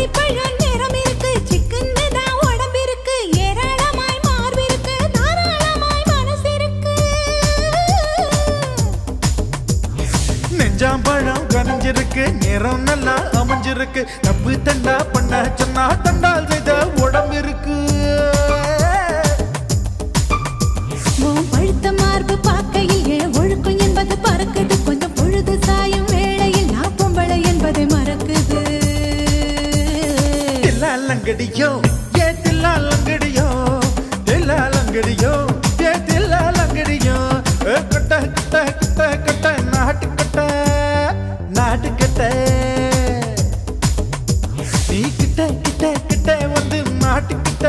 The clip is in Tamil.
அத்திப்பழம் நிறம் இருக்கு சிக்கன்னு தான் உடம்பிருக்கு ஏராளமாய் மார்பிருக்கு தாராளமாய் மனசு இருக்கு நெஞ்சாம்பழம் கனிஞ்சிருக்கு நிறம் நல்லா அமைஞ்சிருக்கு தப்பு தண்டா பண்ண சொன்னா தண்டால் செய்த உடம்பு இருக்கு பழுத்த மார்பு பார்க்கையில் ஏன் ஒழுக்கம் என்பது பறக்குது கொஞ்சம் பொழுது சாயும் வேளையில் நான் பொம்பளை என்பதை மறக்குது தில்லாலங்கடியோ ஏ தில்லாலங்கடியோ தில்லாலங்கடியோ ஏ தில்லாலங்கடியோ கட்ட கட்ட கட்ட கட்ட நாட்டு கட்ட நீ கிட்ட கிட்ட கிட்ட வந்து மாட்டுக்கிட்ட